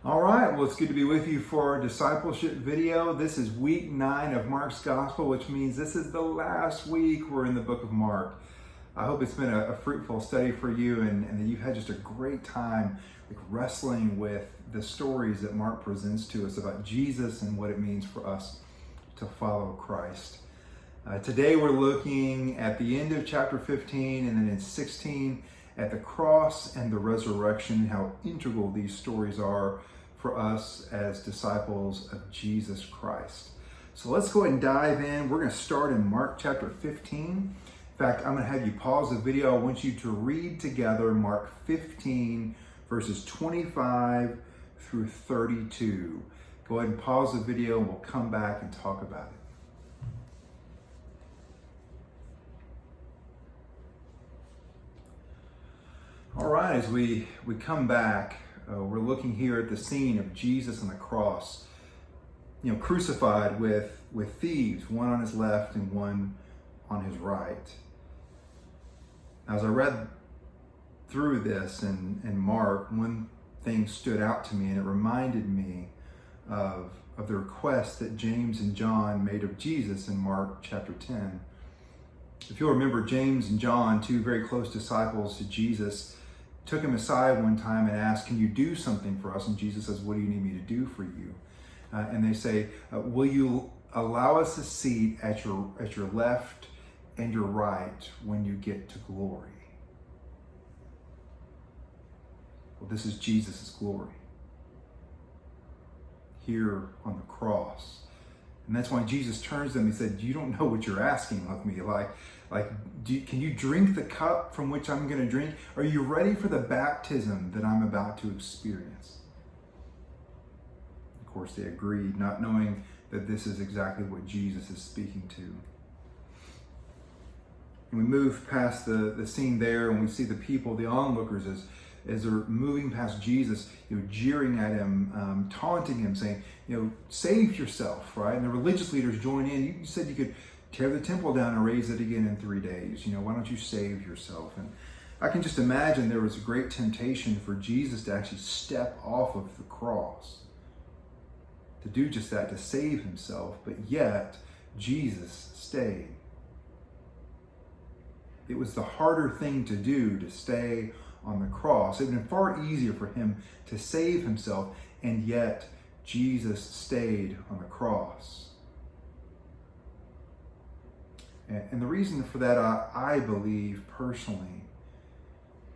All right, well, it's good to be with you for our discipleship video. This is week 9 of Mark's Gospel, which means this is the last week we're in the book of Mark. I hope it's been a fruitful study for you and that you've had just a great time wrestling with the stories that Mark presents to us about Jesus and what it means for us to follow Christ. Today we're looking at the end of chapter 15 and then in 16 at the cross and the resurrection, how integral these stories are for us as disciples of Jesus Christ. So let's go ahead and dive in. We're going to start in Mark chapter 15. In fact, I'm going to have you pause the video. I want you to read together Mark 15, verses 25 through 32. Go ahead and pause the video and we'll come back and talk about it. All right, as we come back, we're looking here at the scene of Jesus on the cross, crucified with thieves, one on his left and one on his right. As I read through this in Mark, one thing stood out to me, and it reminded me of the request that James and John made of Jesus in Mark chapter 10. If you'll remember, James and John, two very close disciples to Jesus, took him aside one time and asked, "Can you do something for us?" And Jesus says, "What do you need me to do for you?" And they say, "Will you allow us a seat at your left and your right when you get to glory?" Well, this is Jesus' glory here on the cross. And that's why Jesus turns to them and said, "You don't know what you're asking of me. Can you drink the cup from which I'm going to drink? Are you ready for the baptism that I'm about to experience?" Of course, they agreed, not knowing that this is exactly what Jesus is speaking to. And we move past the scene there, and we see the people, the onlookers, as they're moving past Jesus, jeering at him, taunting him, saying, "Save yourself," right? And the religious leaders join in. You said you could tear the temple down and raise it again in 3 days. Why don't you save yourself? And I can just imagine there was a great temptation for Jesus to actually step off of the cross, to do just that, to save himself, but yet Jesus stayed. It was the harder thing to do, to stay on the cross. It would have been far easier for him to save himself, and yet Jesus stayed on the cross. And the reason for that, I believe personally,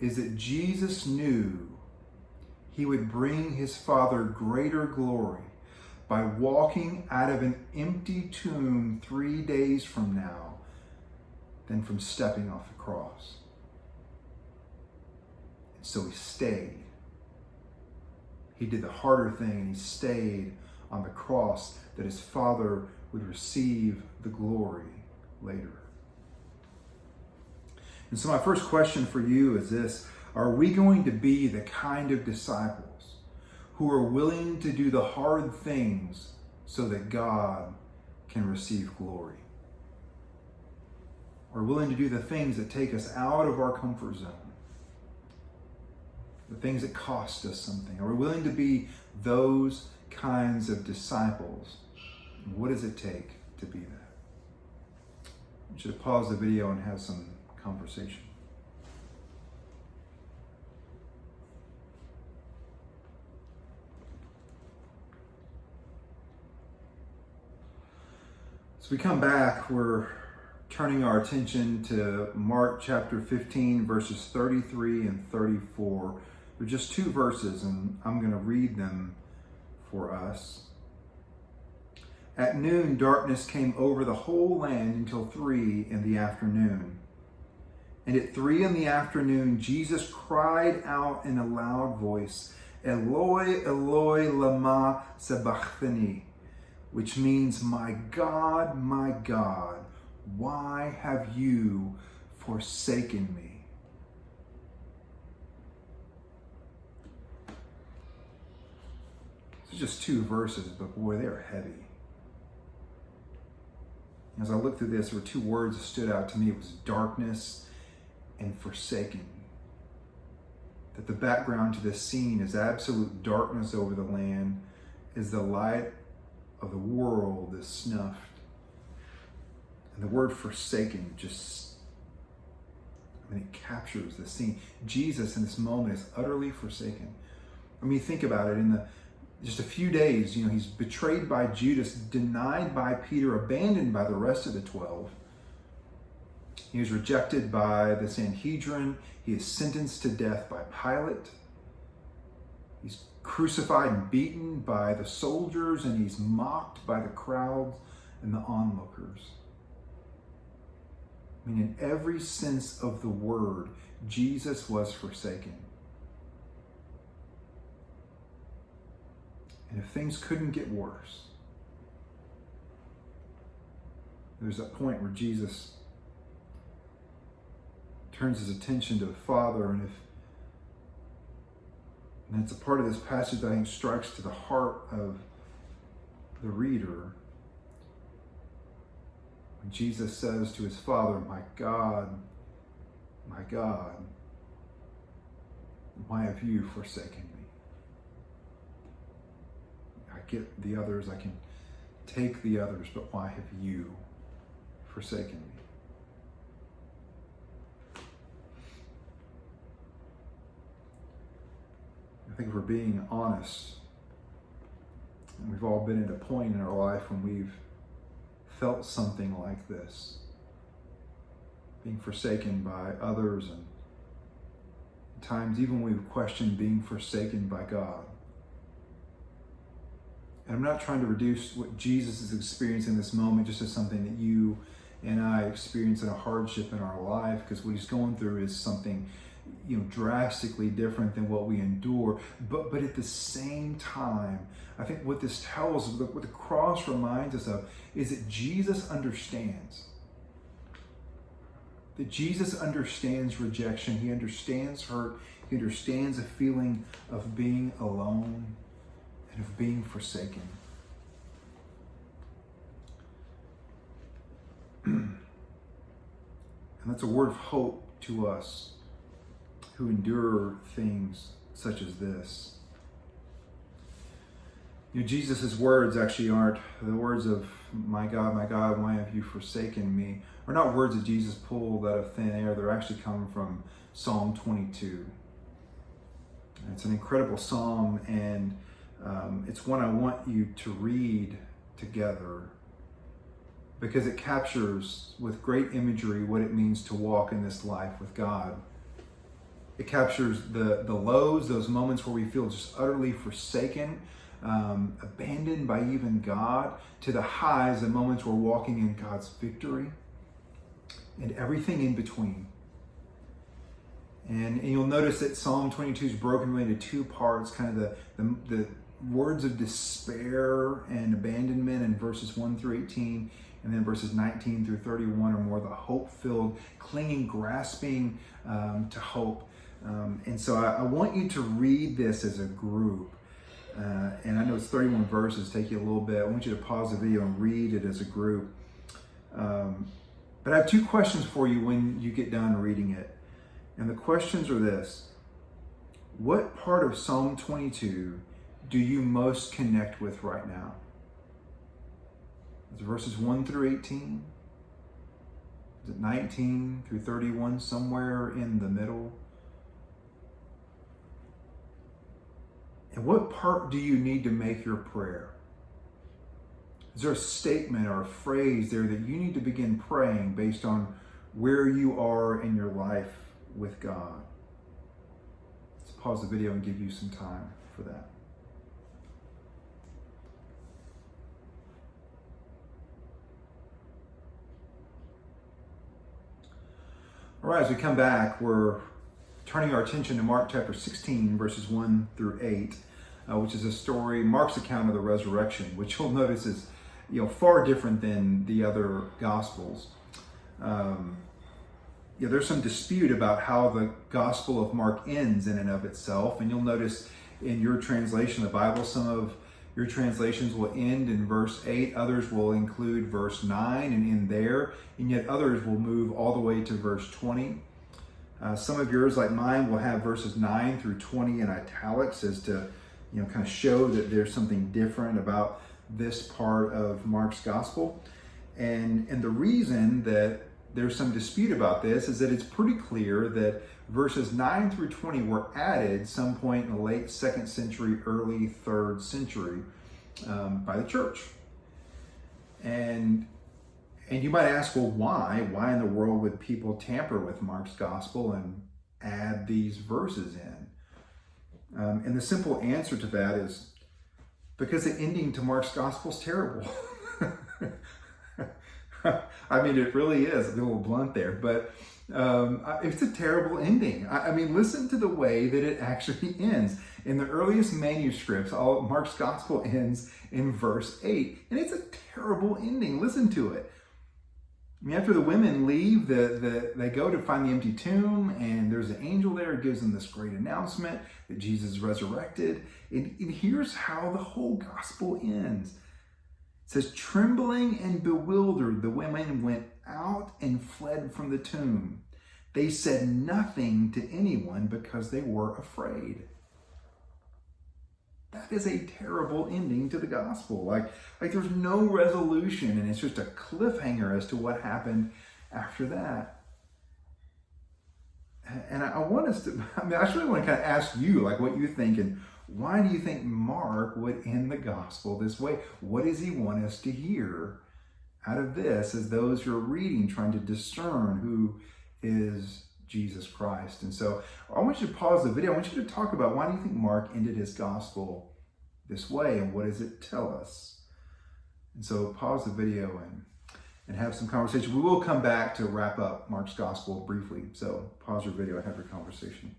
is that Jesus knew he would bring his Father greater glory by walking out of an empty tomb 3 days from now than from stepping off the cross. And so he stayed. He did the harder thing, and he stayed on the cross that his Father would receive the glory later. And so my first question for you is this: are we going to be the kind of disciples who are willing to do the hard things so that God can receive glory? Are willing to do the things that take us out of our comfort zone, the things that cost us something? Are we willing to be those kinds of disciples? And what does it take to be that? I should pause the video and have some conversation. As we come back, we're turning our attention to Mark chapter 15, verses 33 and 34. They're just 2 verses, and I'm going to read them for us. "At noon, darkness came over the whole land until 3 in the afternoon. And at 3 in the afternoon, Jesus cried out in a loud voice, 'Eloi, Eloi, lama sabachthani,' which means, my God, why have you forsaken me?" These are just 2 verses, but boy, they are heavy. As I looked through this, there were 2 words that stood out to me. It was darkness and forsaken. that the background to this scene is absolute darkness over the land, as the light of the world is snuffed. And the word forsaken it captures the scene. Jesus in this moment is utterly forsaken. I mean, think about it. Just a few days, he's betrayed by Judas, denied by Peter, abandoned by the rest of the 12. He was rejected by the Sanhedrin. He is sentenced to death by Pilate. He's crucified and beaten by the soldiers, and he's mocked by the crowds and the onlookers. I mean, in every sense of the word, Jesus was forsaken. And if things couldn't get worse, there's that point where Jesus turns his attention to the Father, and it's a part of this passage that I think strikes to the heart of the reader. When Jesus says to his Father, my God, why have you forsaken me? I get the others, I can take the others, but why have you forsaken me? I think if we're being honest, and we've all been at a point in our life when we've felt something like this, being forsaken by others, and at times even we've questioned being forsaken by God. And I'm not trying to reduce what Jesus is experiencing in this moment just as something that you and I experience in a hardship in our life, because what he's going through is something drastically different than what we endure. But at the same time, I think what this tells us, what the cross reminds us of, is that Jesus understands. That Jesus understands rejection. He understands hurt. He understands a feeling of being alone and of being forsaken. And that's a word of hope to us who endure things such as this. Jesus' words actually aren't the words of my God, why have you forsaken me? Are not words that Jesus pulled out of thin air. They're actually coming from Psalm 22. And it's an incredible psalm, and it's one I want you to read together, because it captures with great imagery what it means to walk in this life with God. It captures the lows, those moments where we feel just utterly forsaken, abandoned by even God, to the highs, the moments we're walking in God's victory, and everything in between. And you'll notice that Psalm 22 is broken into two parts, kind of the words of despair and abandonment in verses 1 through 18, and then verses 19 through 31 are more the hope-filled, clinging, grasping to hope. And so I want you to read this as a group. And I know it's 31 verses, take you a little bit. I want you to pause the video and read it as a group. But I have two questions for you when you get done reading it. And the questions are this: what part of Psalm 22 do you most connect with right now? Is it verses 1 through 18? Is it 19 through 31, somewhere in the middle? And what part do you need to make your prayer? Is there a statement or a phrase there that you need to begin praying based on where you are in your life with God? Let's pause the video and give you some time for that. All right, as we come back, we're turning our attention to Mark chapter 16, verses 1 through 8, which is a story, Mark's account of the resurrection, which you'll notice is far different than the other Gospels. There's some dispute about how the Gospel of Mark ends in and of itself, and you'll notice in your translation of the Bible, some of your translations will end in verse 8, others will include verse 9 and end there, and yet others will move all the way to verse 20. Some of yours, like mine, will have verses 9 through 20 in italics as to, kind of show that there's something different about this part of Mark's gospel. And the reason that there's some dispute about this is that it's pretty clear that verses 9 through 20 were added some point in the late 2nd century, early 3rd century by the church. And you might ask, well, why? Why in the world would people tamper with Mark's gospel and add these verses in? And the simple answer to that is because the ending to Mark's gospel is terrible. I mean, it really is. A little blunt there, but it's a terrible ending. I mean, listen to the way that it actually ends. In the earliest manuscripts, Mark's gospel ends in verse 8, and it's a terrible ending. Listen to it. I mean, after the women leave, they go to find the empty tomb, and there's an angel there who gives them this great announcement that Jesus is resurrected. And here's how the whole gospel ends. It says, trembling and bewildered, the women went out and fled from the tomb. They said nothing to anyone because they were afraid. That is a terrible ending to the gospel. Like there's no resolution, and it's just a cliffhanger as to what happened after that. And I want us to, I just really want to kind of ask you, like, what you think, and why do you think Mark would end the gospel this way? What does he want us to hear out of this as those who are reading, trying to discern who is Jesus Christ? And so I want you to pause the video. I want you to talk about, why do you think Mark ended his gospel this way, and what does it tell us? And so pause the video and have some conversation. We will come back to wrap up Mark's gospel briefly. So pause your video and have your conversation.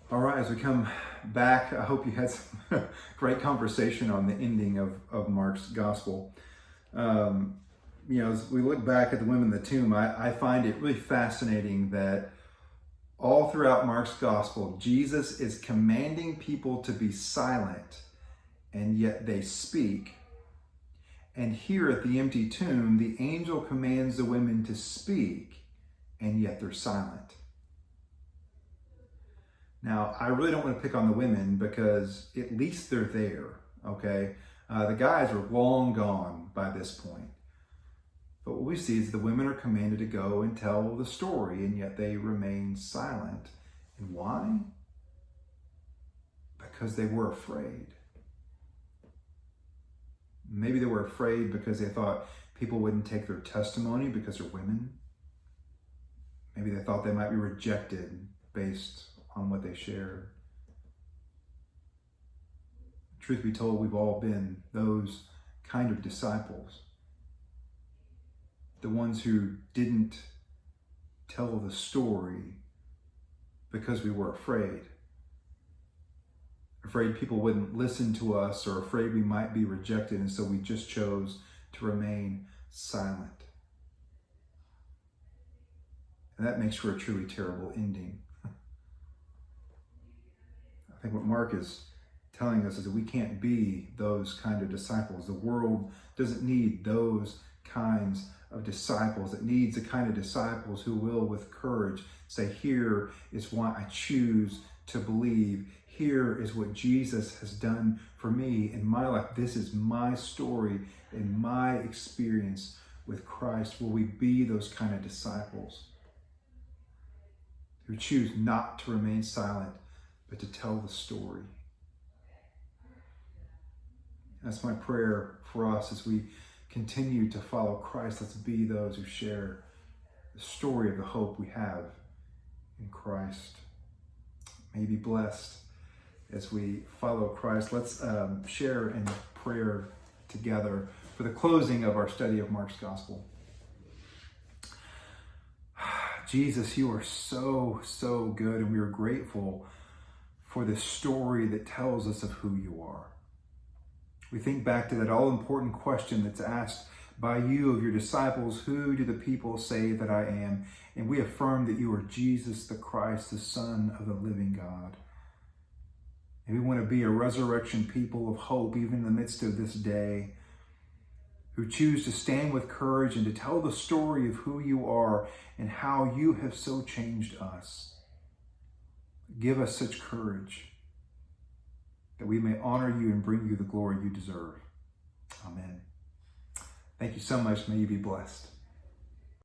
All right, as we come back, I hope you had some great conversation on the ending of Mark's gospel. As we look back at the women in the tomb, I find it really fascinating that all throughout Mark's gospel, Jesus is commanding people to be silent, and yet they speak. And here at the empty tomb, the angel commands the women to speak, and yet they're silent. Now, I really don't want to pick on the women because at least they're there, okay? The guys are long gone by this point. But what we see is the women are commanded to go and tell the story, and yet they remain silent. And why? Because they were afraid. Maybe they were afraid because they thought people wouldn't take their testimony because they're women. Maybe they thought they might be rejected based on what they shared. Truth be told, we've all been those kind of disciples. The ones who didn't tell the story because we were afraid. Afraid people wouldn't listen to us, or afraid we might be rejected, and so we just chose to remain silent. And that makes for a truly terrible ending. I think what Mark is telling us is that we can't be those kind of disciples. The world doesn't need those kinds of disciples. It needs the kind of disciples who will, with courage, say, here is why I choose to believe. Here is what Jesus has done for me in my life. This is my story and my experience with Christ. Will we be those kind of disciples who choose not to remain silent, but to tell the story? That's my prayer for us as we continue to follow Christ. Let's be those who share the story of the hope we have in Christ. May you be blessed as we follow Christ. Let's share in prayer together for the closing of our study of Mark's Gospel. Jesus, you are so, so good, and we are grateful for this story that tells us of who you are. We think back to that all-important question that's asked by you of your disciples, who do the people say that I am? And we affirm that you are Jesus the Christ, the Son of the living God. And we want to be a resurrection people of hope, even in the midst of this day. who choose to stand with courage and to tell the story of who you are and how you have so changed us. Give us such courage that we may honor you and bring you the glory you deserve. Amen. Thank you so much. May you be blessed.